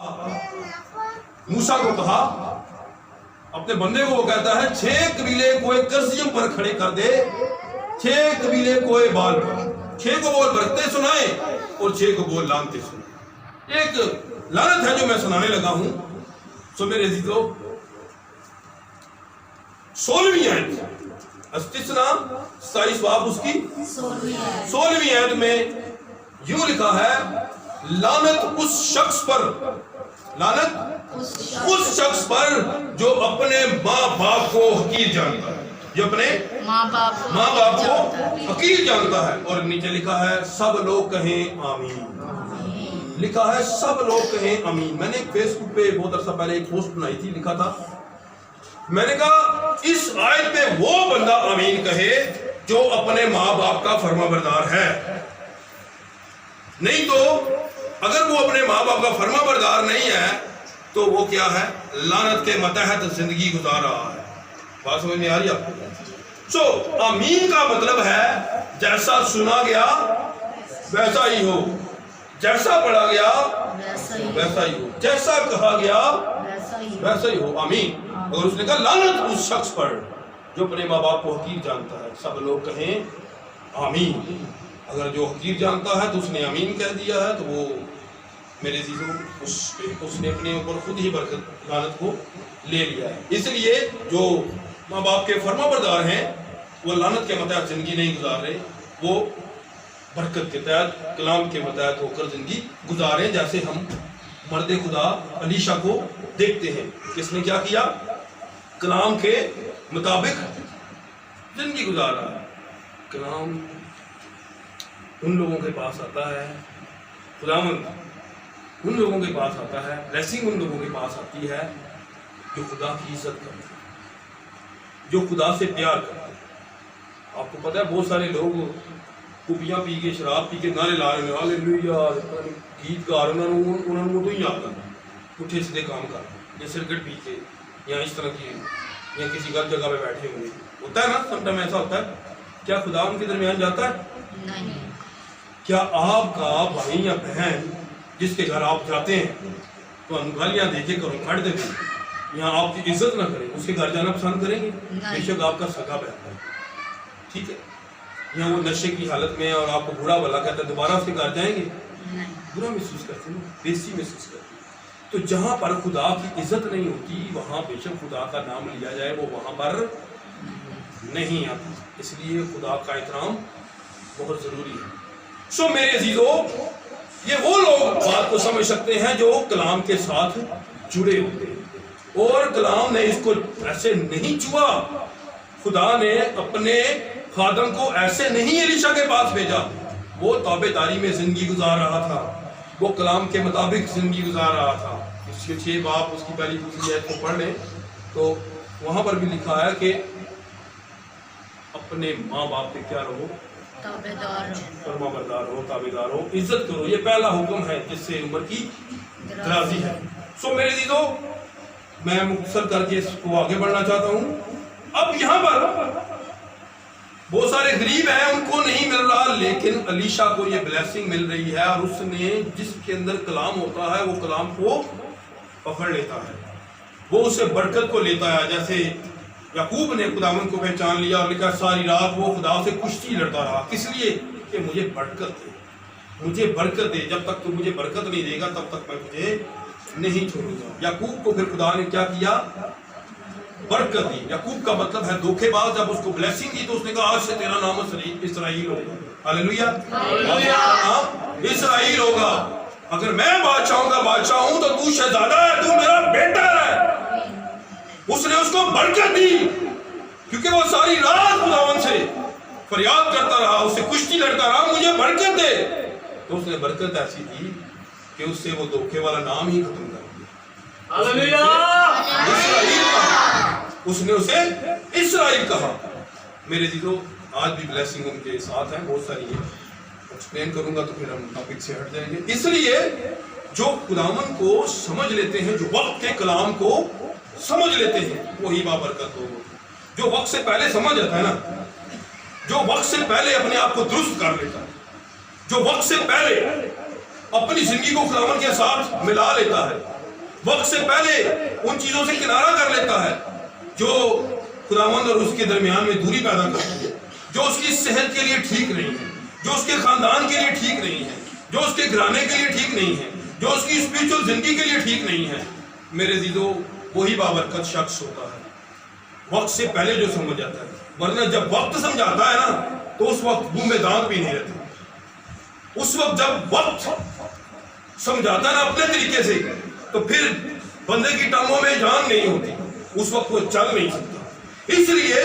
موسیٰ کو کہا اپنے بندے کو، وہ کہتا ہے 6 قبیلے کو ایک کرسیم پر کھڑے کر دے، 6 قبیلے کو ایک بال پر، 6 کو بول برکتے سنائے اور 6 کو بول لانتے سنائے۔ ایک لعنت ہے جو میں سنانے لگا ہوں۔ سو میرے عزیزو، 16ویں آیت استثناء 27 باب اس کی 16ویں آیت میں یوں لکھا ہے، لعنت اس شخص پر، لعنت اس شخص پر جو اپنے ماں باپ کو حقیر جانتا ہے، جو اپنے ماں باپ کو حقیر جانتا ہے۔ اور نیچے لکھا ہے سب لوگ کہیں آمین، لکھا ہے سب لوگ کہیں آمین۔ میں نے فیس بک پہ بہت عرصہ پہلے ایک پوسٹ بنائی تھی، لکھا تھا، میں نے کہا اس آیت پہ وہ بندہ آمین کہے جو اپنے ماں باپ کا فرما بردار ہے، نہیں تو اگر وہ اپنے ماں باپ کا فرما بردار نہیں ہے تو وہ کیا ہے، لعنت کے متحد زندگی گزار رہا ہے۔ بات سمجھ میں آ رہی آپ کو؟ سو آمین کا مطلب ہے جیسا سنا گیا ویسا ہی ہو، جیسا پڑھا گیا ویسا ہی ہو، جیسا کہا گیا ویسا ہی ہو، آمین۔ اگر اس نے کہا لعنت اس شخص پر جو اپنے ماں باپ کو حقیر جانتا ہے، سب لوگ کہیں آمین۔ اگر جو حقیر جانتا ہے تو اس نے آمین کہہ دیا ہے، تو وہ میرے عزیزوں اس نے اپنے اوپر خود ہی برکت لعنت کو لے لیا ہے۔ اس لیے جو ماں باپ کے فرما بردار ہیں وہ لعنت کے متحد زندگی نہیں گزار رہے، وہ برکت کے تحت، کلام کے متحد ہو کر زندگی گزاریں، جیسے ہم مرد خدا علیشہ کو دیکھتے ہیں، کس نے کیا کیا، کلام کے مطابق زندگی گزار رہا ہے۔ کلام ان لوگوں کے پاس آتا ہے، خداوند ان لوگوں کے پاس آتا ہے، بلیسنگ ان لوگوں کے پاس آتی ہے جو خدا کی عزت کرتے ہیں، جو خدا سے پیار کرتے ہیں۔ آپ کو پتہ ہے بہت سارے لوگ کپیاں پی کے، شراب پی کے نعرے لا رہے ہیں، ہاللیلویا، گیت گا رہے ہیں، انہوں نے تو ہی آتا ہے پٹھے سیدھے کام کر یا سرکٹ پی کے یا اس طرح کی یا کسی غلط جگہ پہ بیٹھے ہوئے، ہوتا ہے نا، سم ٹائم ایسا ہوتا ہے۔ کیا خدا ان کے درمیان جاتا ہے؟ نہیں۔ کیا آپ کا بھائی یا بہن جس کے گھر آپ جاتے ہیں تو گالیاں دے کے کرو کھڑ دے یا آپ کی عزت نہ کریں، اس کے گھر جانا پسند کریں گے؟ بے شک آپ کا سگا بہن ہے، ٹھیک ہے، یا وہ نشے کی حالت میں اور آپ کو برا بھلا کہتا ہے، دوبارہ اس کے گھر جائیں گے؟ برا محسوس کرتے ہیں، بےزتی محسوس کرتے ہیں۔ تو جہاں پر خدا کی عزت نہیں ہوتی وہاں بے شک خدا کا نام لیا جائے وہ وہاں پر نہیں آتا، اس لیے خدا کا احترام بہت ضروری ہے۔ سو میرے عزیزو، یہ وہ لوگ بات کو سمجھ سکتے ہیں جو کلام کے ساتھ جڑے ہوتے ہیں، اور کلام نے اس کو ایسے نہیں چھوا، خدا نے اپنے خادم کو ایسے نہیں الیشا کے پاس بھیجا، وہ تابع داری میں زندگی گزار رہا تھا، وہ کلام کے مطابق زندگی گزار رہا تھا۔ اس کے 6 باب اس کی پہلی دوسری آیت کو پڑھ لیں تو وہاں پر بھی لکھا ہے کہ اپنے ماں باپ کے کیا رہو، فرما بردار ہو، تابعدار ہو، عزت کرو، یہ پہلا حکم ہے جس سے عمر کی درازی ہے۔ سو میرے عزیزو، میں مختصر کر کے اس کو آگے بڑھنا چاہتا ہوں۔ اب یہاں پر بہت سارے غریب ہیں، ان کو نہیں مل رہا، لیکن علیشہ کو یہ بلیسنگ مل رہی ہے، اور اس نے جس کے اندر کلام ہوتا ہے وہ کلام کو پکڑ لیتا ہے، وہ اسے برکت کو لیتا ہے۔ جیسے یعقوب نے خداوند کو پہچان لیا اور لکھا ساری رات وہ خدا سے کشتی لڑتا رہا، کس لیے کہ مجھے برکت دے، مجھے برکت دے، جب تک تو مجھے برکت نہیں دے گا تب تک میں تجھے نہیں چھوڑوں گا۔ یعقوب کو پھر خدا نے کیا کیا، برکت دی۔ یعقوب کا مطلب ہے دھوکے باز، جب اس کو بلیسنگ دی تو اس نے کہا آج سے تیرا نام اسرائیل ہوگا، ہاللیلویا، اسرائیل ہوگا، اگر میں بادشاہوں کا بادشاہ ہوں تو تو شہزادہ ہے، تو میرا بیٹا ہے۔ اس نے اس کو برکت دی کیونکہ وہ ساری رات خداوند سے فریاد کرتا رہا، اس سے کشتی لڑتا رہا، مجھے برکت دے، تو اس نے برکت ایسی دی کہ اس سے وہ دھوکے والا نام ہی ختم کر دیا، اس نے اسے اسرائیل کہا۔ میرے عزیزو، آج بھی بلیسنگ ان کے ساتھ ہیں، بہت ساری ہے، ایکسپلین کروں گا تو پھر ہم ٹاپک سے ہٹ جائیں گے۔ اس لیے جو خداوند کو سمجھ لیتے ہیں، جو وقت کے کلام کو سمجھ لیتے ہیں، وہی بابرکت لوگ ہوتے ہیں۔ جو وقت سے پہلے سمجھ جاتا ہے نا، جو وقت سے پہلے اپنے آپ کو درست کر لیتا ہے، جو وقت سے پہلے اپنی زندگی کو خداوند کے ساتھ ملا لیتا ہے، وقت سے پہلے ان چیزوں سے کنارہ کر لیتا ہے جو خداوند اور اس کے درمیان میں دوری پیدا کرتی ہے، جو اس کی صحت کے لیے ٹھیک نہیں ہے، جو اس کے خاندان کے لیے ٹھیک نہیں ہے، جو اس کے گھرانے کے لیے ٹھیک نہیں ہے، جو اس کی اسپرچل زندگی کے لیے ٹھیک نہیں ہے، میرے عزیزو وہی بابرکت شخص ہوتا ہے وقت سے پہلے جو سمجھ جاتا ہے. ورنہ جب وقت سمجھاتا ہے نا تو اس وقت منہ میں دانت بھی نہیں رہتے. اس وقت جب وقت سمجھاتا ہے نا اپنے طریقے سے تو پھر بندے کی ٹانگوں میں جان نہیں ہوتی، اس وقت وہ چل نہیں سکتا. اس لیے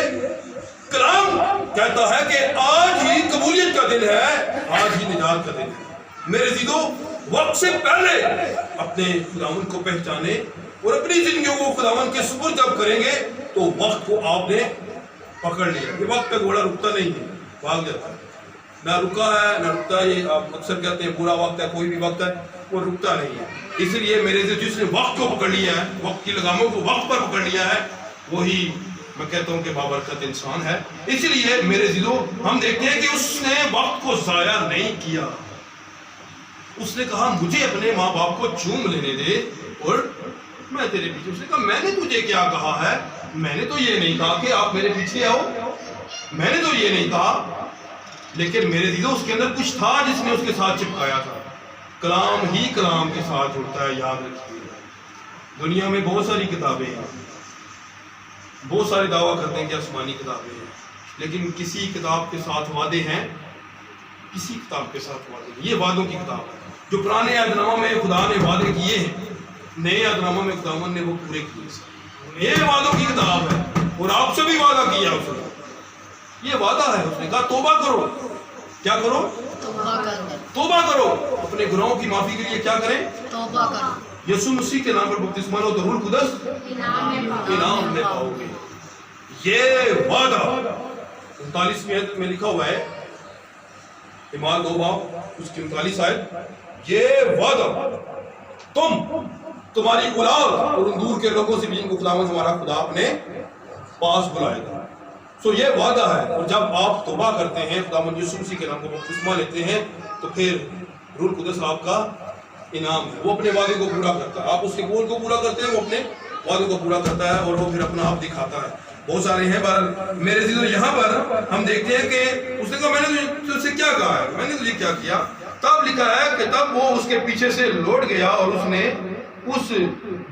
کلام کہتا ہے کہ آج ہی قبولیت کا دن ہے، آج ہی نجات کا دن ہے. میرے عزیزو وقت سے پہلے اپنے خداوند کو پہچانے اور اپنی زندگیوں کو خداوند کے سپرد جب کریں گے تو وقت کو آپ نے پکڑ لیا. یہ وقت پہ گھوڑا رکتا نہیں ہے، بھاگ جاتا ہے. نہ رکا ہے نہ رکتا ہے. یہ آپ اکثر کہتے ہیں برا وقت ہے، کوئی بھی وقت ہے وہ رکتا نہیں ہے. اس لیے میرے عزیز جس نے وقت کو پکڑ لیا ہے، وقت کی لگاموں کو وقت پر پکڑ لیا ہے، وہی میں کہتا ہوں کہ بابرکت انسان ہے. اس لیے میرے عزیزو ہم دیکھتے ہیں کہ اس نے وقت کو ضائع نہیں کیا. اس نے کہا مجھے اپنے ماں باپ کو چوم لینے دے اور میں تیرے پیچھے. اس نے کہا میں نے تجھے کیا کہا ہے؟ میں نے تو یہ نہیں کہا کہ آپ میرے پیچھے آؤ، میں نے تو یہ نہیں کہا. لیکن میرے عزیزو اس کے اندر کچھ تھا جس نے اس کے ساتھ چپکایا تھا. کلام ہی کلام کے ساتھ جڑتا ہے، یاد رکھیے. دنیا میں بہت ساری کتابیں ہیں، بہت سارے دعویٰ کرتے ہیں کہ آسمانی کتابیں ہیں، لیکن کسی کتاب کے ساتھ وعدے ہیں، کسی کتاب کے ساتھ وعدے ہیں. یہ وعدوں کی کتاب ہے. جو پرانے عہد نامہ میں خدا نے وعدے کیے ہیں، نئے عہد نامہ میں خداوند نے وہ پورے کیے. یہ وعدوں کی کتاب ہے اور آپ سے بھی وعدہ کیا اس نے. یہ وعدہ ہے، اس نے کہا توبہ کرو. کیا کرو؟ توبہ کرو. اپنے گناہوں کی معافی کے لیے کیا کریں؟ توبہ کرو. یسوع مسیح کے نام پر بپتسمہ لو تو روح القدس انعام میں پاؤ گے. یہ وعدہ 39ویں آیت میں لکھا ہوا ہے، اعمال 2 باب اس کی 39 آیت. یہ وعدہ تمہاری اولاد اور ان دور کے لوگوں سے بھی جن کو خداوند ہمارا خدا اپنے پاس بلائے گا. سو یہ وعدہ ہے. اور جب آپ توبہ کرتے ہیں، خداوند یسوع مسیح کے نام کو بپتسمہ لیتے ہیں، تو پھر روح القدس آپ کا انعام ہے. وہ اپنے وعدے کو پورا کرتا ہے. آپ اس کے قول کو پورا کرتے ہیں، وہ اپنے وعدے کو پورا کرتا ہے اور وہ پھر اپنا آپ دکھاتا ہے. بہت سارے ہیں. بہرحال میرے عزیزو یہاں پر ہم دیکھتے ہیں کہ اس نے کہا میں نے تجھ سے کیا کہا ہے، میں نے تجھے کیا کیا. تب لکھا ہے کہ تب وہ اس کے پیچھے سے لوٹ گیا اور اس نے اس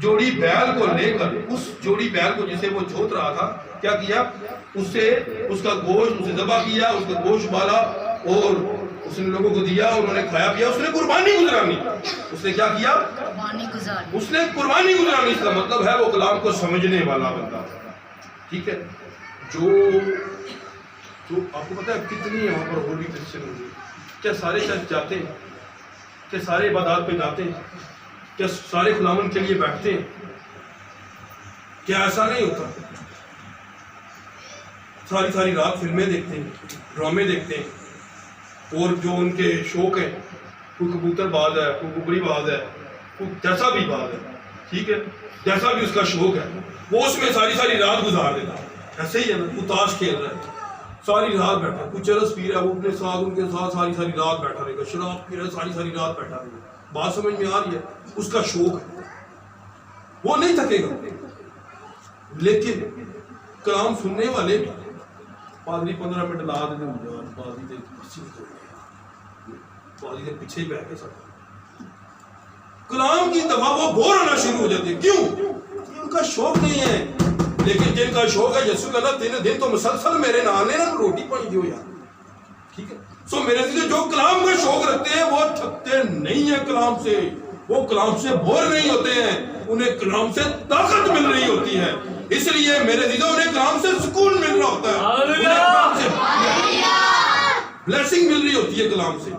جوڑی بیل کو لے کر، اس جوڑی بیل کو جسے وہ جھوت رہا تھا، کیا کیا؟ اس کا گوشت اسے ذبح کیا، اس کا گوشت بالا اور اس نے لوگوں کو دیا، انہوں نے کھایا پیا. اس نے قربانی گزرانی. اس نے کیا کیا؟ اس نے قربانی گزرانی. اس کا مطلب ہے وہ کلام کو سمجھنے والا بندہ. ٹھیک ہے. جو آپ کو پتا ہے کتنی یہاں پر ہولی کرسچن ہوگی. کیا سارے چرچ جاتے ہیں؟ کیا سارے عبادات پہ جاتے ہیں؟ کیا سارے خداوند کے لیے بیٹھتے ہیں؟ کیا ایسا نہیں ہوتا؟ ساری رات فلمیں دیکھتے ہیں، ڈرامے دیکھتے ہیں، اور جو ان کے شوق ہیں، کوئی کبوتر باز ہے، کوئی ککڑی باز ہے، کوئی جیسا بھی باز ہے، ٹھیک ہے، جیسا بھی اس کا شوق ہے، وہ اس میں ساری رات گزار دیتا ہے. ایسے ہی ہے نا. کوئی تاش کھیل رہا ہے، ساری رات بیٹھا ہے. کوئی چرس پی رہا ہے، وہ اپنے ساتھ ان کے ساتھ ساری رات بیٹھا رہے گا. شراب پی رہا ہے، ساری رات بیٹھا رہے گا. بات سمجھ میں آ رہی ہے؟ اس کا شوق ہے، وہ نہیں تھکے گا. لیکن کلام سننے والے بھی پادری 15 منٹ لا دیتے ہیں، پادری کے پیچھے ہی بیٹھ کے سب کلام کی دفعہ وہ بور ہونا شروع ہو جاتے ہیں. کیوں؟ ان کا شوق نہیں ہے. لیکن جن کا شوق ہے، یسوع کہتا 3 دن تو مسلسل میرے نام لینا، روٹی پانی دیو یار. ٹھیک ہے. سو میرے سے جو کلام کا شوق رکھتے ہیں وہ تھکتے نہیں ہیں کلام سے، وہ کلام سے بور نہیں ہوتے ہیں، انہیں کلام سے طاقت مل رہی ہوتی ہے. اس لیے میرے عزیزو انہیں کلام سے سکون مل رہا ہوتا ہے، بلیسنگ مل رہی ہوتی ہے کلام سے.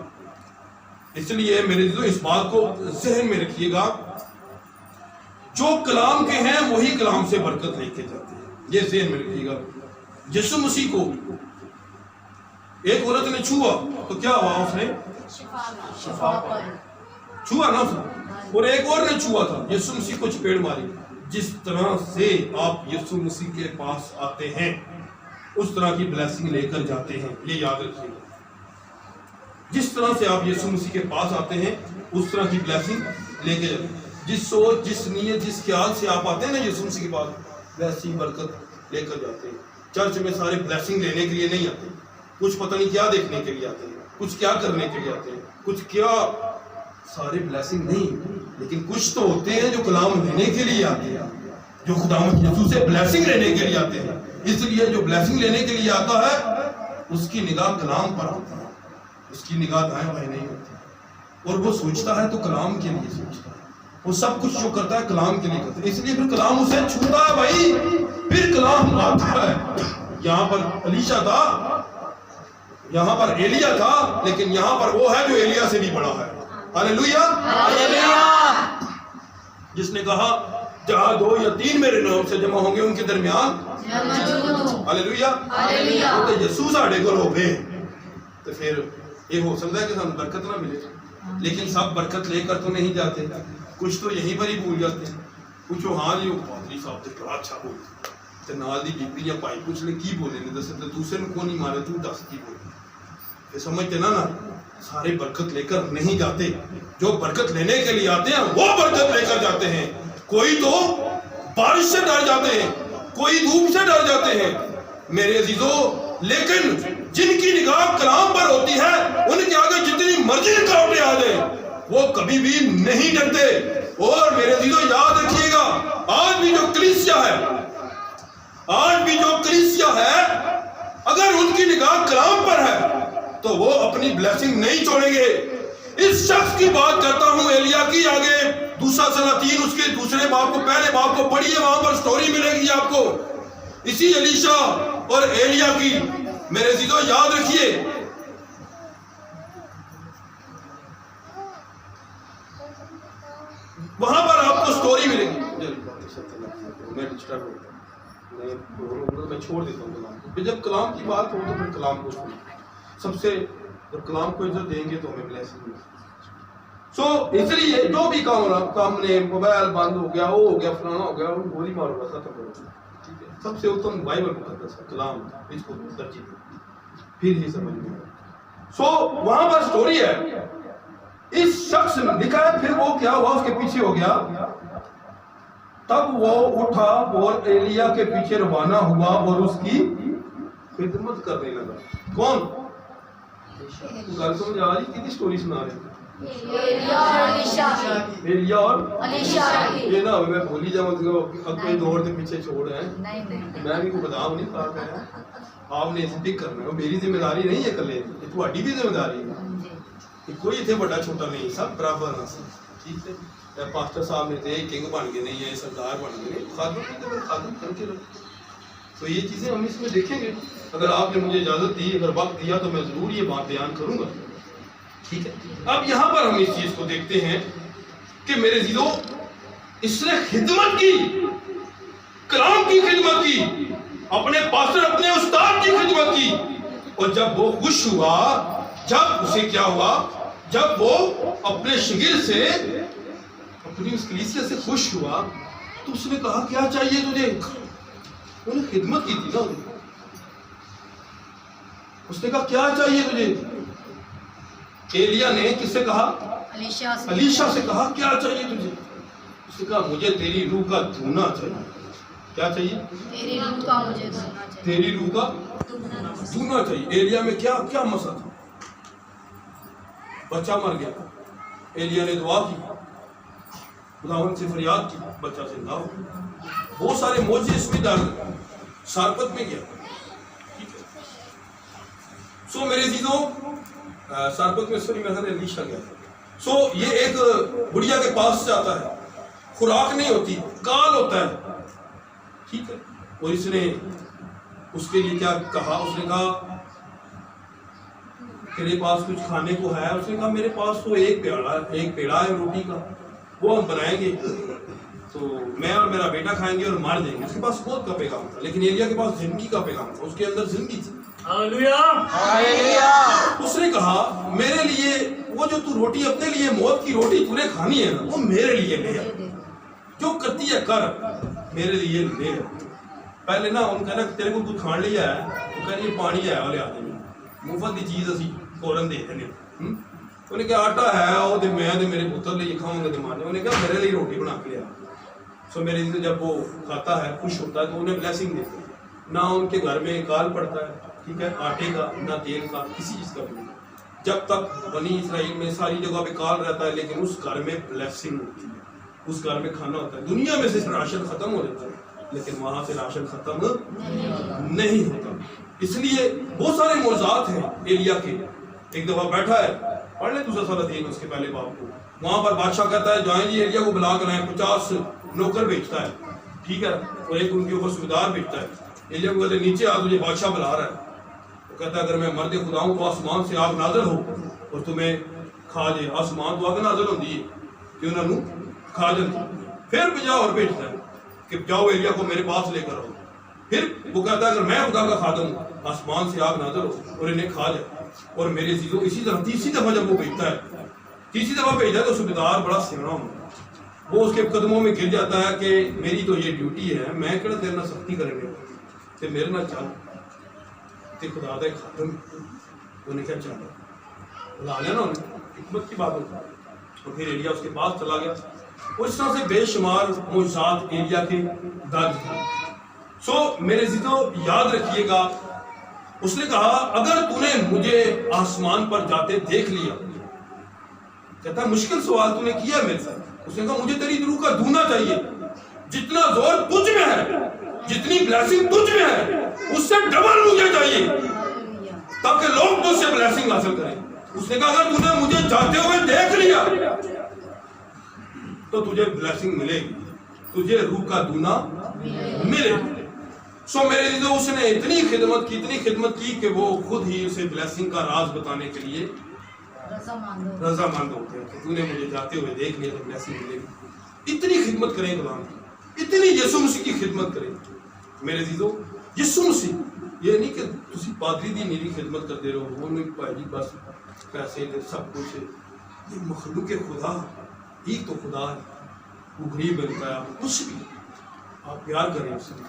اس لیے میرے عزیزو اس بات کو ذہن میں رکھیے گا، جو کلام کے ہیں وہی کلام سے برکت لے کے جاتے ہیں. یہ ذہن میں رکھیے گا. یسوع مسیح کو ایک عورت نے چھوا تو کیا ہوا؟ اس نے شفا پائی. چھوا نا اس نے. اور ایک اور نے چھوا تھا، یسوع مسیح کو چپیڑ ماری. جس طرح سے آپ یسوع مسیح کے پاس آتے ہیں اس طرح کی بلیسنگ لے کر جاتے ہیں. یہ یاد رکھیے گا. جس طرح سے آپ یسوع مسیح کے پاس آتے ہیں اس طرح کی بلیسنگ لے کے جاتے. جس سوچ جس نیت جس خیال سے آپ آتے ہیں نا یسوع مسیح کے پاس ویسی برکت لے کر جاتے ہیں. چرچ میں سارے بلیسنگ لینے کے لیے نہیں آتے, کچھ پتہ نہیں کیا دیکھنے کے لیے آتے ہیں, کچھ کیا کرنے کے لیے آتے ہیں, کچھ کیا سارے بلیسنگ نہیں, لیکن کچھ تو ہوتے ہیں جو کلام لینے کے لیے آتے ہیں, جو خداوند یسوع سے بلیسنگ لینے کے لیے آتے ہیں. اس لیے جو بلیسنگ لینے کے لیے آتا ہے اس کی نگاہ کلام پر ہوتی ہے, اس کی نگاہ دائیں بائیں نہیں ہوتی, اور وہ سوچتا ہے تو کلام کے لیے سوچتا ہے, وہ سب کچھ جو کرتا ہے کلام کے لیے کرتا ہے. اس لیے پھر کلام اسے چھوتا ہے بھائی, پھر کلام آتا ہے. یہاں پر الیشا تھا, یہاں پر ایلیا تھا, لیکن یہاں پر وہ ہے جو ایلیا سے بھی بڑا ہے. ہاللیلویا, جس نے کہا جہاں 2 یا 3 میرے نام سے جمع ہوں گے ان کے درمیان. ہاللیلویا, وہ تو یسوع ساڈے کول ہوے تو پھر یہ ہو سکتا ہے کہ ہم برکت نہ ملے, لیکن سب برکت لے کر تو نہیں جاتے, کچھ تو یہیں پر ہی بھول جاتے ہیں. کچھ ہاں جی وہ پادری صاحب تو بڑا اچھا بولتے تے نال دی بیبی یا بھائی پوچھ لے کی بولے نے دس دوسرے کو نہیں مارے تو دس کی بولے. یہ سمجھتے نا سارے برکت لے کر نہیں جاتے, جو برکت لینے کے لیے آتے ہیں وہ برکت لے کر جاتے ہیں. کوئی تو بارش سے ڈر جاتے ہیں, کوئی دھوپ سے ڈر جاتے ہیں میرے عزیزو, لیکن جن کی نگاہ کلام پر ہوتی ہے ان کے آگے جتنی مرضی رکاوٹیں آ جائیں وہ کبھی بھی نہیں ڈرتے. اور میرے عزیزو یاد رکھیے گا, آج بھی جو کلیسیا ہے اگر ان کی نگاہ کلام پر ہے تو وہ اپنی بلیسنگ نہیں چھوڑیں گے. اس شخص کی بات کرتا ہوں ایلیا کی, آگے 2 سلاطین اس کے دوسرے باب کو پہلے باب کو پڑھیے, وہاں پر سٹوری ملے گی آپ کو اسی الیشا اور ایلیا کی. میرے عزیزو یاد رکھیے, وہاں پر آپ کو سٹوری ملے گی. میں چھوڑ دیتا ہوں کلام کو, جب کلام کی بات ہو تو پھر کلام کو سب سے جب کلام کو عزت دیں گے تو ہمیں بلیسنگ ملے. سو اس لیے جو بھی کام ہو رہا, کام نے موبائل بند ہو گیا, وہ ہو گیا, فلانا ہو گیا, گولی مارو بس ختم کرو. ٹھیک ہے, سب سے اتم بائبل مقدس ہے, کلام, اس کو ترجیح دو, پھر ہی سمجھ میں. سو وہاں پر سٹوری ہے, اس شخص نے لکھا ہے پھر وہ کیا ہوا, اس کے پیچھے ہو گیا. تب وہ اٹھا اور ایلیا کے پیچھے روانہ ہوا اور اس کی خدمت کرنے لگا. کون گل سمجھ آ رہی, کتنی سٹوری سنا رہے ہیں, ایلیا اور یہ نہ میں بھولی جاؤں اپنے دور کے پیچھے چھوڑ رہے ہیں, میں بھی کوئی بدام نہیں کھا رہا ہے, آپ نے اسے پک کرنا ہے, میری ذمہ داری نہیں ہے کلے, یہ تھوڑی بھی ذمہ داری ہے, کوئی اتنے بڑا چھوٹا نہیں, سب برابر ہیں. ٹھیک ہے, پاسٹر صاحب نے تھے کنگ بن گئے نہیں ہے, سردار بن گئے, خادم کر کے رکھ. تو یہ چیزیں ہم اس میں دیکھیں گے, اگر آپ نے مجھے اجازت دی, اگر وقت دیا تو میں ضرور یہ بات بیان کروں گا. ٹھیک ہے, اب یہاں پر ہم اس چیز کو دیکھتے ہیں کہ میرے عزیزو اس نے خدمت کی, کلام کی خدمت کی, اپنے پاسٹر اپنے استاد کی خدمت کی, اور جب وہ خوش ہوا, جب اسے کیا ہوا, جب وہ اپنے شاگرد سے اپنی اس کلیسیا سے خوش ہوا تو اس نے کہا کیا چاہیے تجھے, انہیں خدمت کی تھی نا, اس نے کہا کیا چاہیے تجھے. ایلیا نے کس سے کہا, الیشا سے کہا کیا چاہیے تجھے. اس نے کہا مجھے تیری روح کا دھونا چاہیے. کیا چاہیے, تیری روح کا دھونا چاہیے. ایلیا میں کیا کیا مسئلہ تھا, بچہ مر گیا, ایلیا نے دعا کی, خداوند سے فریاد کی, بچہ زندہ ہو. بہت سارے معجزے اس میں ڈال سارپت میں گیا. سو میرے عزیزوں سارپت میں سوری میں الیشا گیا. سو یہ ایک بڑھیا کے پاس سے آتا ہے, خوراک نہیں ہوتی, کال ہوتا ہے. ٹھیک ہے, اور اس نے اس کے لیے کیا کہا, اس نے کہا تیرے پاس کچھ کھانے کو ہے. اس نے کہا میرے پاس تو ایک پیڑا ہے روٹی کا, وہ ہم بنائیں گے تو میں اور میرا بیٹا کھائیں گے اور مار دیں گے. اس کے پاس موت کا پیغام تھا, لیکن ایلیا کے پاس زندگی کا پیغام تھا, اس کے اندر زندگی تھی. اس نے کہا میرے لیے وہ جو تو روٹی اپنے لیے موت کی روٹی تو نے کھانی ہے نا, وہ میرے لیے لے آ, جو کرتی ہے کر, میرے لیے لے آ. پہلے نا ان کہنا تیرے کو کچھ کھان لیا ہے, وہ کہنا یہ پانی ہے والے آدمی مفت کی چیز اسی فوراً دے دیں, انہیں کہا آٹا ہے وہ میں میرے پتر لیے کھاؤں گا مانے. انہیں کہا میرے لیے روٹی بنا کے لیا. سو میرے عزیزو جب وہ کھاتا ہے خوش ہوتا ہے تو انہیں بلیسنگ دیتے ہیں. نہ ان کے گھر میں کال پڑتا ہے, ٹھیک ہے, آٹے کا نہ تیل کا, کسی چیز کا بھی. جب تک بنی اسرائیل میں ساری جگہ پہ کال رہتا ہے لیکن اس گھر میں بلیسنگ ہوتی ہے, اس گھر میں کھانا ہوتا ہے. دنیا میں سے راشن ختم ہو جاتا ہے لیکن وہاں سے راشن ختم نہیں ہوتا. اس لیے بہت سارے معجزات ہیں ایلیا کے. ایک دفعہ بیٹھا ہے, پڑھ لیں دوسرا سورہ 3 اس کے پہلے باب کو. وہاں پر بادشاہ کہتا ہے جائیں جی ایلیا کو بلا کر لائیں. 50 نوکر بھیجتا ہے, ٹھیک ہے, اور ایک ان کے اوپر سبیدار بھیجتا ہے. ایلیا کو کہتے ہیں نیچے آ, تجھے بادشاہ بلا رہا ہے. وہ کہتا ہے اگر میں مرد خدا ہوں تو آسمان سے آگ نازل ہو اور تمہیں کھا جائے. آسمان تو آگ نازل ہوتی ہے کہ انہوں نے کھا جاتی. پھر بجا اور بھیجتا ہے کہ جاؤ ایلیا کو میرے پاس لے کر آؤ. پھر وہ کہتا ہے اگر میں خدا کا خادم ہوں, آسمان سے آگ نازل ہو اور انہیں کھا جائے. اور میرے عزیزوں اسی طرح تیسری دفعہ جب وہ بھیجتا ہے, تیسری دفعہ بھیجتا ہے تو صوبیدار بڑا سیانا ہوتا ہے. وہ اس کے قدموں میں گر جاتا ہے کہ میری تو یہ ڈیوٹی ہے, میں کہنا تیرے نہ سختی کریں گے تے میرے نہ چل تے خدا دا خادم. انہیں کیا چاہتا بلا لیا نا انہیں, حکمت کی بات ہوتا ہے. اور پھر ایلیا اس کے پاس چلا گیا. اور اس طرح سے بے شمار معجزات ایلیا کے درج ہیں. سو میرے عزیزوں یاد رکھیے گا, اس نے کہا اگر تو نے مجھے آسمان پر جاتے دیکھ لیا, کہتا ہے مشکل سوال تو نے کیا میرے ساتھ. اس نے کہا مجھے تیری روح کا دھونا چاہیے. جتنا زور تجھ میں ہے, جتنی بلیسنگ تجھ میں ہے, اس سے ڈبل مجھے چاہیے تاکہ لوگ تجھ سے بلیسنگ حاصل کریں. اس نے کہا اگر تو نے مجھے جاتے ہوئے دیکھ لیا تو تجھے بلیسنگ ملے گی, تجھے روح کا دھونا ملے. سو میرے لیے اس نے اتنی خدمت کی کہ وہ خود ہی اسے بلیسنگ کا راز بتانے کے لیے رضامند ہوتے ہیں کہ تو نے مجھے جاتے ہوئے دیکھ لیا تو بلیسنگ ملے گی. اتنی خدمت کریں غلام کی, اتنی یسوع مسیح کی خدمت کریں. میرے عزیزو یسوع مسیح یہ نہیں کہ تسی پادری دی میری خدمت کرتے رہو, وہ نہیں پائے جی بس پیسے دے سب کچھ. یہ مخلوق خدا ایک تو خدا ہے, وہ غریب بنتا ہے, آپ کچھ بھی آپ پیار کریں اس سے.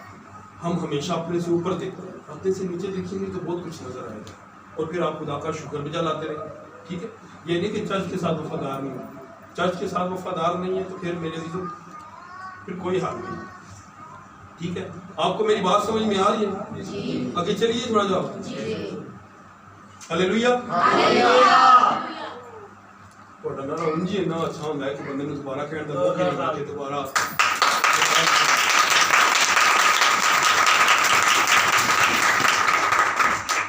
ہم ہمیشہ اپنے سے اوپر دیکھتے ہیں, اپنے سے نیچے دیکھیں گے تو بہت کچھ نظر آئے گا. اور پھر آپ خدا کا شکر بجا لاتے رہیں, ٹھیک ہے. یہ نہیں کہ چرچ کے ساتھ وفادار نہیں ہے, چرچ کے ساتھ وفادار نہیں ہے تو پھر میرے عزیزوں پھر کوئی حال نہیں, ٹھیک ہے. آپ کو میری بات سمجھ میں آ رہی ہے؟ آگے چلیے تھوڑا جاؤ. ہلیلویا. انجی اتنا اچھا ہوتا ہے کہ بندے نے دوبارہ کہنے کا موقع نہیں ملتا دوبارہ.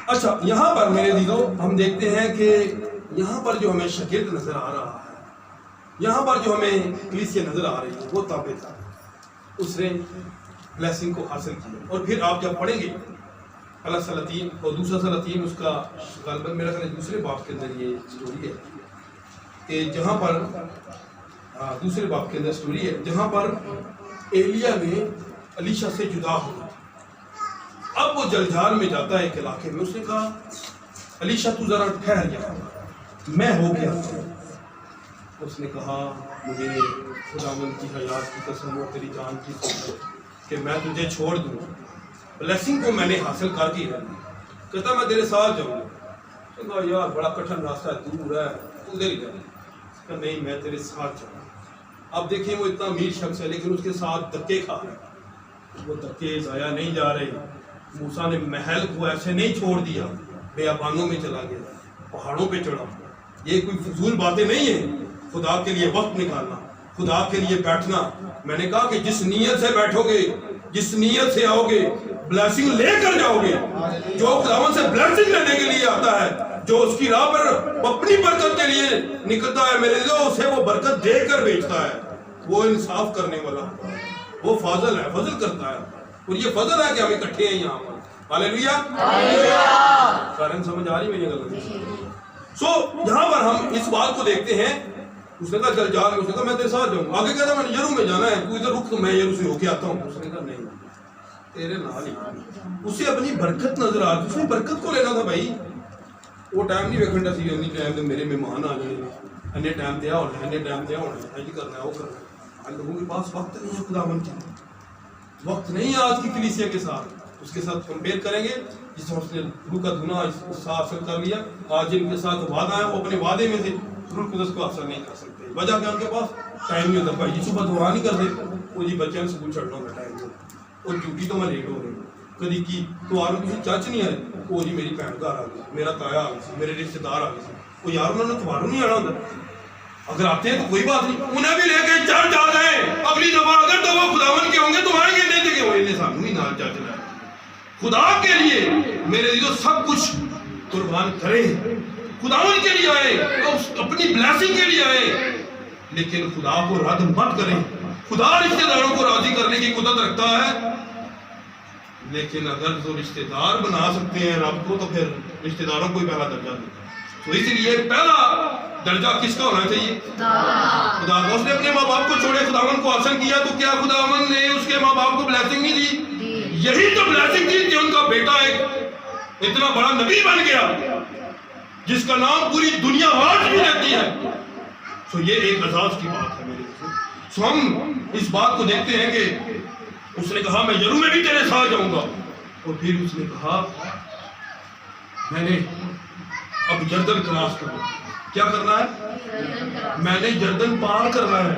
اچھا یہاں پر میرے عزیزو ہم دیکھتے ہیں کہ یہاں پر جو ہمیں شاگرد نظر آ رہا ہے, یہاں پر جو ہمیں کلیسیا نظر آ رہی ہے, وہ تابع تھا, اس نے بلیسنگ کو حاصل کیا. اور پھر آپ جب پڑھیں گے پہلا سلاطین اور دوسرا سلاطین, اس کا غالباً میرا خیال دوسرے باب کے اندر یہ سٹوری ہے کہ جہاں پر دوسرے باب کے اندر سٹوری ہے جہاں پر ایلیا نے الیشا سے جدا ہو. اب وہ جلجال میں جاتا ہے ایک علاقے میں. اس نے کہا الیشا تو ذرا ٹھہر جا, میں ہو گیا. اس نے کہا مجھے خداوند کی حیات کی قسم اور تیری جان کی قسم کہ میں تجھے چھوڑ دوں, بلیسنگ کو میں نے حاصل کر کے رہنا. کہتا میں تیرے ساتھ جاؤں گا. کہا یار بڑا کٹھن راستہ ہے, دور ہے, تو ادھر ہی جا. کہا نہیں میں تیرے ساتھ جاؤں گا. اب دیکھیں وہ اتنا امیر شخص ہے لیکن اس کے ساتھ دھکے کھا رہے ہیں. وہ دھکے ضائع نہیں جا رہے. موسیٰ نے محل کو ایسے نہیں چھوڑ دیا, بیابانوں میں چلا گیا, پہاڑوں پہ چڑھا. یہ کوئی فضول باتیں نہیں ہیں. خدا کے لیے وقت نکالنا, خدا کے لیے بیٹھنا. میں نے کہا کہ جس نیت سے بیٹھو گے, جس نیت سے آؤ گے, بلیسنگ لے کر جاؤ گے. جو خداوند سے بلیسنگ لینے کے لیے آتا ہے, جو اس کی راہ پر اپنی برکت کے لیے نکلتا ہے, میرے لیے اسے وہ برکت دے کر بیچتا ہے. وہ انصاف کرنے والا, وہ فضل ہے, فضل کرتا ہے. اور یہ فضل ہے کہ ہم اکٹھے ہیں یہاں پر. ہاللیلویا. سارے سمجھ آ رہی ہے یہ گل. سو یہاں پر ہم اس بات کو دیکھتے ہیں. اس نے کہا چل جا, اس نے کہا میں تیرے ساتھ جاؤں. آگے کہتا میں یرو میں جانا ہے, تو ادھر رک, میں یرو سے ہو کے آتا ہوں. اس نے کہا نہیں تیرے نال ہی. اسے اپنی برکت نظر آ رہی, اس نے برکت کو لینا تھا بھائی. وہ ٹائم نہیں ویکھن سی, انہیں ٹائم تے میرے مہمان آ جائیں, انہیں ٹائم تے آ ہونا, انہیں ٹائم تے آ ہونا, یہ کرنا ہے وہ کرنا ہے. آج لوگوں کے پاس وقت نہیں ہے, خداوند کی وقت نہیں ہے آج کی کلیسیا کے ساتھ. اس کے ساتھ کمپیئر کریں گے جس میں اس نے روح کا دھونا حاصل کر لیا. آج جن کے ساتھ وعدہ ہے وہ اپنے وعدے میں سے روح القدس کو حاصل نہیں کر سکتے. وجہ کیا؟ ان کے پاس ٹائم نہیں ہوتا. بھائی جی صبح دعا نہیں کرتے, وہ جی بچے اسکول چھڑنا ہوگا ٹائم نہیں, اور ڈیوٹی تو میں لیٹ ہو رہی ہوں. کدی کی تو آر کسی چرچ نہیں آئے, وہ جی میری بھن گھر آ گئی, میرا تایا آ گئی سی, میرے رشتے دار آ گئے سی. وہ یار انہوں نے تمہاروں نہیں آنا ہوتا, اگر آتے ہیں تو کوئی بات نہیں, انہیں بھی لے کے چرچ آ جائیں. اگلی دفعہ اگر تو وہ خداوند کے ہوں گے تو آئیں گے, نہیں تھے کہ وہ انہیں سامنے ہی نال چرچ لائے. خدا کے لیے میرے لیے سب کچھ قربان کرے, خداوند کے لیے آئے, اپنی بلیسنگ کے لیے آئے, لیکن خدا کو رد مت کریں. خدا رشتہ داروں کو راضی کرنے کی قدرت رکھتا ہے, لیکن اگر تو رشتہ دار بنا سکتے ہیں رب کو, تو پھر رشتہ داروں کو ہی پہلا درجہ دیتا ہے. تو اس لیے پہلا درجہ کس کا ہونا چاہیے؟ خدا کا. اس نے اپنے ماں باپ کو چھوڑے, خداوند کو حاصل کیا, تو کیا خداوند نے اس کے ماں باپ کو بلیسنگ نہیں دی؟ یہی تو بلیسنگ تھی کہ ان کا بیٹا ایک اتنا بڑا نبی بن گیا جس کا نام پوری دنیا آج بھی لیتی ہے. تو یہ ایک اعزاز کی بات ہے میرے دوستو. سو ہم اس بات کو دیکھتے ہیں کہ اس نے کہا میں یرو میں بھی تیرے ساتھ جاؤں گا, اور پھر اس نے کہا میں نے اب یردن کراس کرنا. کیا کرنا ہے؟ میں نے یردن پار کرنا ہے.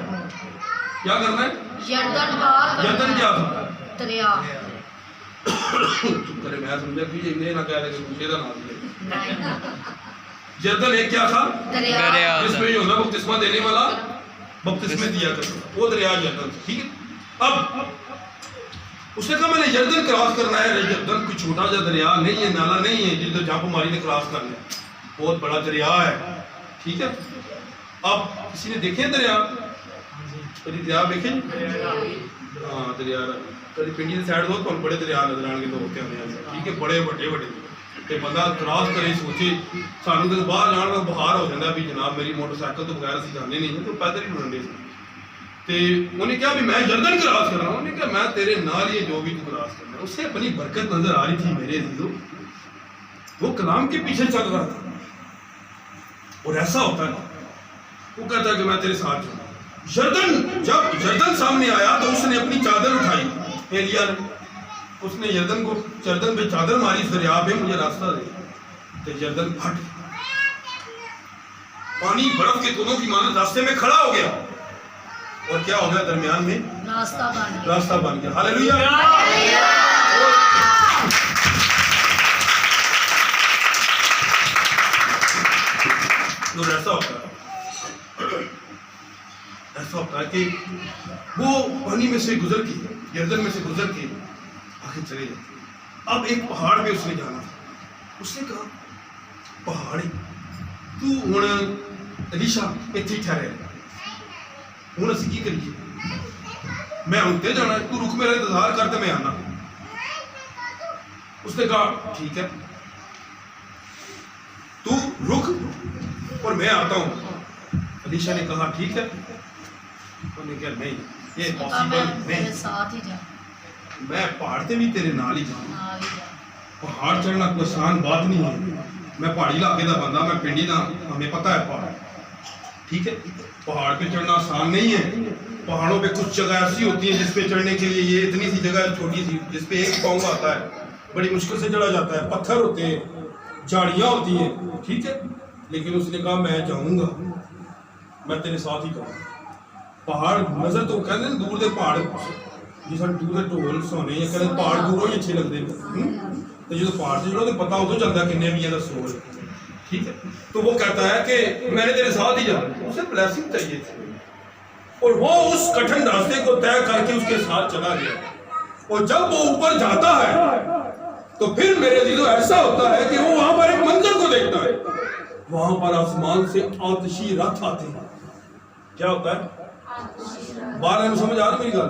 کیا کرنا ہے؟ یردن پار. یردن کیا تھا؟ دریا. چپ کرے, میں سمجھا کہ یہ نہ کہہ رہے کہ دوسرے کا نام لے. یردن ایک کیا تھا؟ دریا. جس میں جو ہونا بپتسمہ دینے والا بپتسمے دیا کرتا, وہ دریا یردن. ٹھیک ہے. اب اس نے کہا میں نے یردن کراس کرنا ہے. یردن کوئی چھوٹا جا دریا نہیں ہے, نالا نہیں ہے جدھر جہاں ہماری نے کراس کرنا ہے, بہت بڑا دریا ہے. ٹھیک ہے. اب کسی نے دیکھے دریا؟ کبھی دریا دیکھے؟ ہاں دریا کبھی پنڈی سائڈ ہو تو بڑے دریا نظر آنے کے تو ہوتے ہیں. ٹھیک ہے, بڑے بڑے بڑے کہ بندہ کراس کرے سوچے سانو تو باہر جان کا بخار ہو جاتا بھی جناب میری موٹر سائیکل تو بغیر اسی جانے نہیں ہے, تو پیدل ہی ڈھونڈے سے. تو انہیں کہا بھی میں یردن کراس کر رہا ہوں. انہیں کہا میں تیرے نال یہ جو بھی تو کراس کرنا ہے. اس سے اپنی برکت نظر آ رہی تھی میرے عزیزو, وہ کلام کے پیچھے چل رہا تھا. اور ایسا ہوتا ہے, وہ کہتا ہے کہ میں تیرے ساتھ جاؤں. یردن جب یردن سامنے آیا تو اس نے اپنی چادر اٹھائی, ایلیا نے, اس نے یردن کو یردن پہ چادر ماری, دریا پہ مجھے راستہ دے. تو یردن پھٹ, پانی برف کے تودوں کی مانند راستے میں کھڑا ہو گیا, اور کیا ہو گیا درمیان میں راستہ بن گیا. ہاللیلویا. تو ایسا ہوتا ہے کہ وہ پانی میں سے گزر کے, یردن میں سے گزر کے آگے چلے جاتے. اب ایک پہاڑ پہ اس نے جانا تھا. اس نے کہا پہاڑی تو ہوں علیشا اتنے ٹھہرے, ہوں اسی کی کریے, میں اتنے جانا ہے, تو رک میرا انتظار کرتے میں آنا. اس نے کہا ٹھیک ہے تو رک اور میں آتا ہوں. علیشا نے کہا ٹھیک ہے. انہوں نے کہا نہیں یہ پاسبل نہیں, میں پہاڑ تے بھی تیرے نال ہی جاؤں. پہاڑ چڑھنا کوئی آسان بات نہیں ہے, میں پہاڑی علاقے دا بندہ, میں پنڈی دا, ہمیں پتہ ہے پہاڑ. ٹھیک ہے, پہاڑ پہ چڑھنا آسان نہیں ہے. پہاڑوں پہ کچھ جگہ ایسی ہوتی ہیں جس پہ چڑھنے کے لیے یہ اتنی سی جگہ چھوٹی سی جس پہ ایک پاؤں آتا ہے, بڑی مشکل سے چڑھا جاتا ہے. پتھر ہوتے ہیں, جھاڑیاں ہوتی ہیں. ٹھیک ہے, لیکن اس نے کہا میں جاؤں گا, میں تیرے ساتھ ہی کروں. پہاڑ نظر تو کہتے ہیں دور دے پہاڑ جس طرح دور دے ٹول سونے یا کہتے ہیں پہاڑ دوروں ہی اچھے لگتے ہیں. تو جو پہاڑ سے چڑھو تو پتا ہو تو چلتا ہے کنے بھی ہے سور. ٹھیک ہے, تو وہ کہتا ہے کہ میں نے تیرے ساتھ ہی جانا. اسے بلیسنگ چاہیے تھی, اور وہ اس کٹھن راستے کو طے کر کے اس کے ساتھ چلا گیا. اور جب وہ اوپر جاتا ہے تو پھر میرے عزیزو ایسا ہوتا ہے کہ وہ وہاں پر ایک منظر کو دیکھتا ہے. وہاں پر آسمان سے آتشی رتھ آتے ہیں. کیا ہوتا ہے؟ بارہ میں سمجھ آ رہا میری گل؟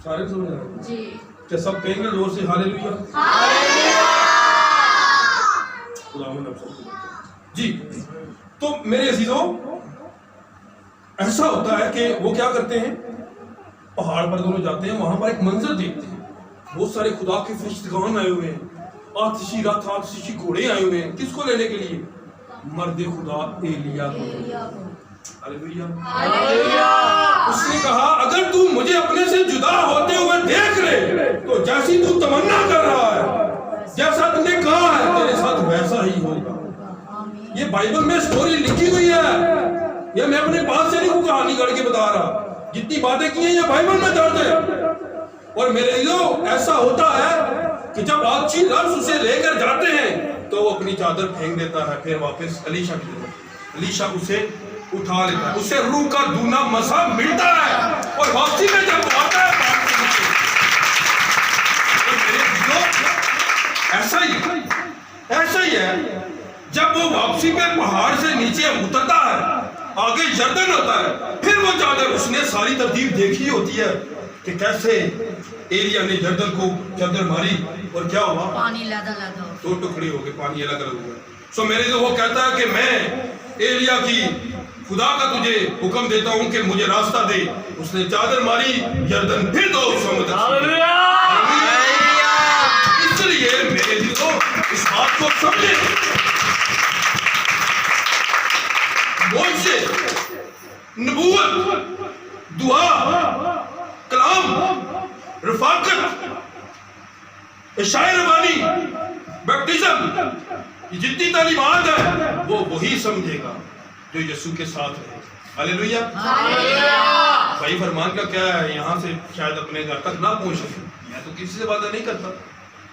سارے سمجھ آ رہے جی؟ کیا سب کہیں گے زور سے ہاللیلویا؟ جی. تو میرے عزیزوں ایسا ہوتا ہے کہ وہ کیا کرتے ہیں, پہاڑ پر دونوں جاتے ہیں, وہاں پر ایک منظر دیکھتے ہیں. بہت سارے خدا کے فرشتگان آئے ہوئے ہیں, آتشی رتھ, آتشی گھوڑے آئے ہوئے ہیں. کس کو لینے کے لیے؟ مرد خدا ایلیا کو. ہاللیلویا. اس نے کہا اگر تو مجھے اپنے سے جدا ہوتے ہوئے دیکھ لے تو جیسی تو تمنا کر رہا ہے, جیسا تم نے کہا ہے تیرے ساتھ ویسا ہی ہوگا. یہ بائبل میں سٹوری لکھی ہوئی ہے، یہ میں اپنے پاس سے نہیں کوئی کہانی گڑھ کے بتا رہا، جتنی باتیں کی ہیں یہ بائبل میں درج ہے۔ اور میرے لیے ایسا ہوتا ہے کہ جب آچی لفظ اسے لے کر جاتے ہیں تو وہ اپنی چادر پھینک دیتا ہے، پھر واپس الیشا کی طرف، الیشا اسے اٹھا لیتا ہے، اسے روح کا دونا مزہ ملتا ہے، اور واپسی میں جب آتا ہے ایسا ہی ہے، جب وہ واپسی میں پہاڑ سے نیچے اترتا ہے، آگے یردن ہوتا ہے، پھر وہ چادر، اس نے ساری ترتیب دیکھی ہوتی ہے کہ کیسے ایلیا نے یردن کو چادر ماری اور کیا ہوا، پانی لادا لادا دو ٹکڑے ہو گئے، پانی الگ الگ ہوا۔ سو میرے تو وہ کہتا ہے کہ میں ایلیا کی خدا کا تجھے حکم دیتا ہوں کہ مجھے راستہ دے، اس نے چادر ماری، یردن پھر دو سمندر۔ اس لیے میرے دلوں اس بات کو سمجھے، معجزے، نبوت، دعا، کلام، رفاقت، اشاعہ ربانی، بیپٹزم، یہ جتنی تعلیمات ہیں وہ وہی سمجھے گا جو یسوع کے ساتھ رہے۔ ہاللیلویہ۔ بھائی فرمان کا کیا ہے، یہاں سے شاید اپنے گھر تک نہ پہنچ سکے، میں تو کسی سے وعدہ نہیں کرتا،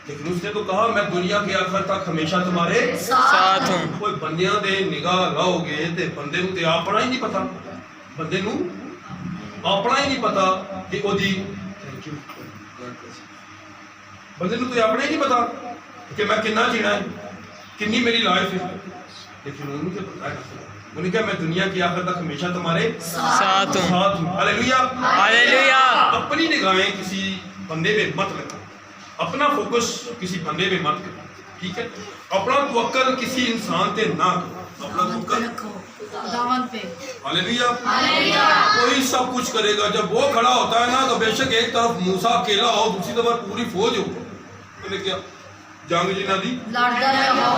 لیکن اس نے تو کہا میں دنیا کے آخر تک ہمیشہ تمہارے ساتھ ہوں۔ کوئی بندیاں دے نگاہ لاؤ گے تے بندے نو تے اپنا ہی نہیں پتا، بندے نو اپنا ہی نہیں پتا کہ او دی بندے نو تے اپنا ہی نہیں پتا کہ میں کنا جینا ہے، کنی میری لائف ہے، لیکن انہوں نے پتا ہے، انہوں نے کہا میں دنیا کی آخر تک ہمیشہ تمہارے ساتھ ہوں۔ ہاللیلویہ۔ ہاللیلویہ۔ اپنی نگاہیں کسی بندے پہ مت لگا، اپنا فوکس کسی بندے پہ مت کرو، ٹھیک ہے، اپنا توکل کسی انسان تے نہ کرو، اپنا توکل دامن پہ۔ ہاللیلویہ۔ وہی سب کچھ کرے گا، جب وہ کھڑا ہوتا ہے نا تو بے شک ایک طرف موسیٰ اکیلا ہو، دوسری طرف پوری فوج ہو، انہوں نے کیا جنگ جی نہ دی، لڑتا رہا،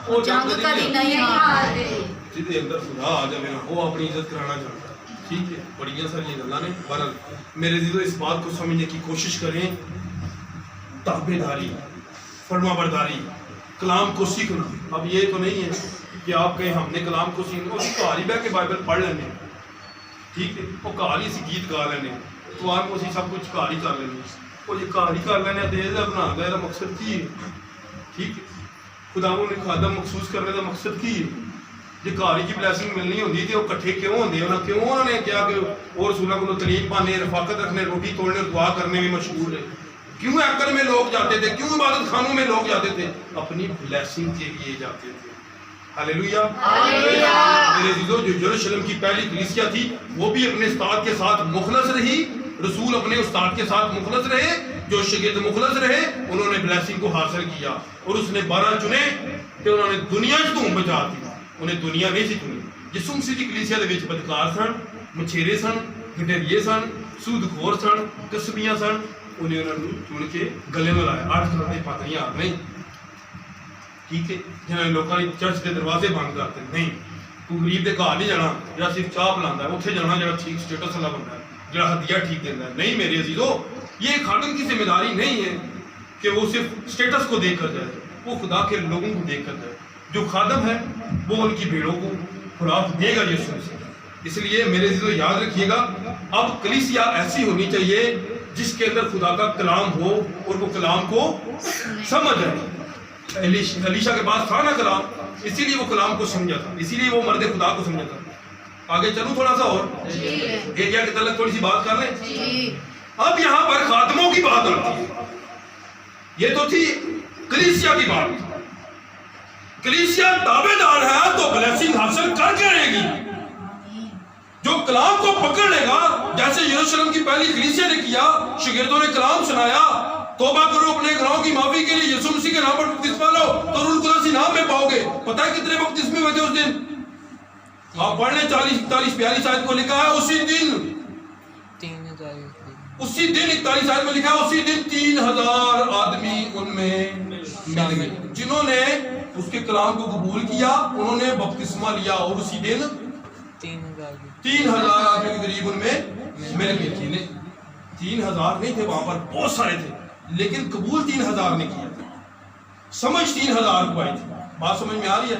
وہ جنگ کبھی نہیں ہارے۔ جدے اندر خدا آ جائے نا وہ اپنی عزت کرانا چاہتا ہے، ٹھیک ہے، بڑیاں ساری گلاں نے۔ بہرحال میرے دل اس بات کو سمجھنے کی کوشش کریں، تابع داری، فرما برداری، کلام کو سیکھنا۔ اب یہ تو نہیں ہے کہ آپ کہیں ہم نے کلام کو سیکھنا، اس کو ہی بیٹھ کے بائبل پڑھ لینے، ٹھیک ہے، وہ کہانی سی گیت گا لینے، تو آپ کو سب کچھ کہانی کر لینے، وہ یہ کہانی کر لینے دے دا بنا دا، یہ مقصد کی ہے، ٹھیک ہے، خداوند نے خادم مخصوص کرنے کا مقصد کی ہے، جی کہانی کی بلیسنگ ملنی ہوتی تھی وہ کٹھے کیوں ہوندے، انہوں نے کیا کہ اور رسولوں کو تعلیم پانے، رفاقت رکھنے، روٹی توڑنے اور دعا کرنے میں مشغول ہے۔ کیوں ایکل میں لوگ جاتے تھے، کیوں عبادت خانوں میں لوگ جاتے تھے؟ اپنی بلیسنگ کے لیے جاتے تھے۔ ہاللیلویہ۔ میرے عزیزو، جو یروشلم کی پہلی کلیسیا تھی وہ بھی اپنے استاد کے ساتھ مخلص رہی، رسول اپنے استاد کے ساتھ مخلص رہے، جو شاگرد مخلص رہے، انہوں نے بلیسنگ کو حاصل کیا، اور اس نے 12 چنے کہ انہوں نے دنیا سے دھوم بچا دی، انہیں دنیا نہیں سی چنی۔ یسوع مسیح دی کلیسیا دے وچ بدکار سن، مچھیرے سن، گٹریے سن، سود خور سن، کسبیاں سن، انہیں چن کے گلے میں لایا، 8 طرح کی پاتریاں نہیں، ٹھیک ہے، جنہیں لوگوں نے چرچ کے دروازے بند کرتے نہیں، تو غریب دے گھر نہیں جانا جہاں صرف چاہ پلانا ہے، اتنے جانا جہاں ٹھیک سٹیٹس والا بندہ ہے، جہاں ہدیہ ٹھیک دینا ہے۔ نہیں میرے عزیزو، یہ خادم کی ذمہ داری نہیں ہے کہ وہ صرف سٹیٹس کو دیکھ کر جائے، وہ خدا کے لوگوں کو دیکھ کر جائے۔ جو خادم ہے وہ ان کی بھیڑوں کو خوراک دے گا یسوع سے۔ اس لیے میرے عزیزو یاد رکھیے گا، اب کلیسیا ایسی ہونی چاہیے جس کے اندر خدا کا کلام ہو اور وہ کلام کو سمجھ آئے۔ الیشا کے پاس تھا نا کلام، اسی لیے وہ کلام کو سمجھا تھا، اسی لیے وہ مرد خدا کو سمجھا تھا۔ آگے چلوں تھوڑا سا اور ایریا کے تعلق تھوڑی سی بات کر لیں۔ اب یہاں پر خادموں کی بات آتی ہے، یہ تو تھی کلیسیا کی بات، کلیسیا تابع دار ہے تو بلیسنگ حاصل کر کے رہے گی۔ جو کلام کو پکڑ لے گا، جیسے یروشلم کی پہلی کلیسیا نے کیا، شاگردوں نے کلام سنایا، توبہ کرو اپنے گناہوں کی معافی کے لیے، یسوع مسیح کے نام پر بپتسمہ لو تو روح القدس نام میں پاؤ گے۔ پتہ ہے کتنے بپتسمے ہوئے تھے اس دن؟ آپ پڑھ لیں 40 41 42 آیت کو لکھا ہے، اسی دن 41 آیت میں لکھا ہے، اسی دن 3000 آدمی ان میں مل گئے جنہوں نے اس کے کلام کو قبول کیا، انہوں نے بپتسمہ لیا، اور اسی دن 3000 آدمی کے قریب ان میں مل گئے تھے۔ 3000 نہیں تھے، وہاں پر بہت سارے تھے، لیکن قبول 3000 نے کیا، سمجھ 3000 کو آئی تھی۔ بات سمجھ میں آ رہی ہے؟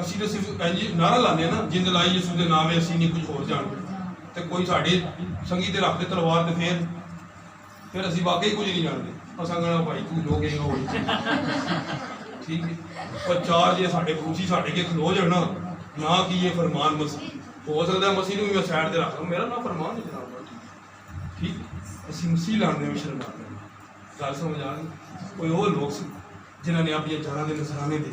ਅਸੀਂ ਤਾਂ ਸਿਰਫ ਇੰਜ ਨਾਰਾ ਲਾਉਂਦੇ ਆ ਨਾ ਜਿੰਦ ਲਾਈ ਯਿਸੂ ਦੇ ਨਾਮ ਹੈ ਅਸੀਂ ਨਹੀਂ ਕੁਝ ਹੋਰ ਜਾਣਦੇ ਤੇ ਕੋਈ ਸਾਡੇ ਸੰਗੀ ਤੇ ਰੱਖਦੇ ਤਲਵਾਰ ਤੇ ਫਿਰ ਅਸੀਂ ਵਾਕਈ ਕੁਝ ਨਹੀਂ ਜਾਣਦੇ ਅਸਾਂ ਕਹਣਾ ਭਾਈ ਤੂੰ ਜੋ ਕਹੇਗਾ ਹੋਈ ਠੀਕ ਹੈ ਪਰ ਚਾਰ ਜੇ ਸਾਡੇ ਫੂਸੀ ਸਾਡੇ ਕੇ ਖਲੋ ਜਾਣਾ ਨਾ ਕਿ ਇਹ ਫਰਮਾਨ ਮਸੀਹ ਹੋ ਸਕਦਾ ਮਸੀਹ ਨੂੰ ਵੀ ਮੈਂ ਸਾਈਡ ਤੇ ਰੱਖ ਲਵਾਂ ਮੇਰਾ ਨਾ ਫਰਮਾਨ ਨਹੀਂ ਜਨਾਬ ਠੀਕ ਅਸੀਂ ਮਸੀਹ ਲਾਉਂਦੇ ਵਿੱਚ ਸ਼ਰਮਾਉਂਦੇ ਗੱਲ ਸਮਝ ਆ ਗਈ ਕੋਈ ਉਹ ਲੋਕ ਸੀ ਜਿਨ੍ਹਾਂ ਨੇ ਆਪਣੀਆਂ ਜਾਨਾਂ ਦੇ ਨਸਰਾਨੇ ਦੇ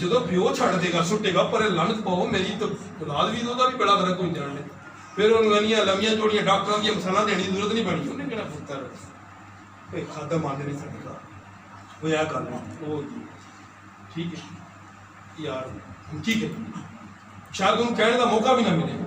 ਜਦੋਂ ਪਿਓ ਛੱਡ ਦੇਗਾ ਸੁੱਟੇਗਾ ਪਰ ਲਾਨਤ ਪਾਓ ਮੇਰੀ ਤਾਂ ਔਲਾਦ ਵੀ ਉਹਦਾ ਵੀ ਬੜਾ ਫਰਕ ਹੋ ਜਾਣਾ। ਫਿਰ ਉਹਨੂੰ ਇੰਨੀਆਂ ਲੰਮੀਆਂ ਜੋੜੀਆਂ ਡਾਕਟਰਾਂ ਦੀਆਂ ਮਸਾਲਾ ਦੇਣ ਦੀ ਜ਼ਰੂਰਤ ਨਹੀਂ ਬਣੀ। ਉਹਨੇ ਕਿਹੜਾ ਪੁੱਤਰ ਇਹ ਖਾਦਮ ਆਉਂਦੇ ਨੇ ਸਾਡੇ ਘਰ ਉਹ ਇਹ ਗੱਲ ਉਹ ਠੀਕ ਹੈ ਯਾਰ ਠੀਕ ਹੈ ਸ਼ਾਇਦ ਉਹਨੂੰ ਕਹਿਣ ਦਾ ਮੌਕਾ ਵੀ ਨਾ ਮਿਲੇ।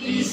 30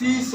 30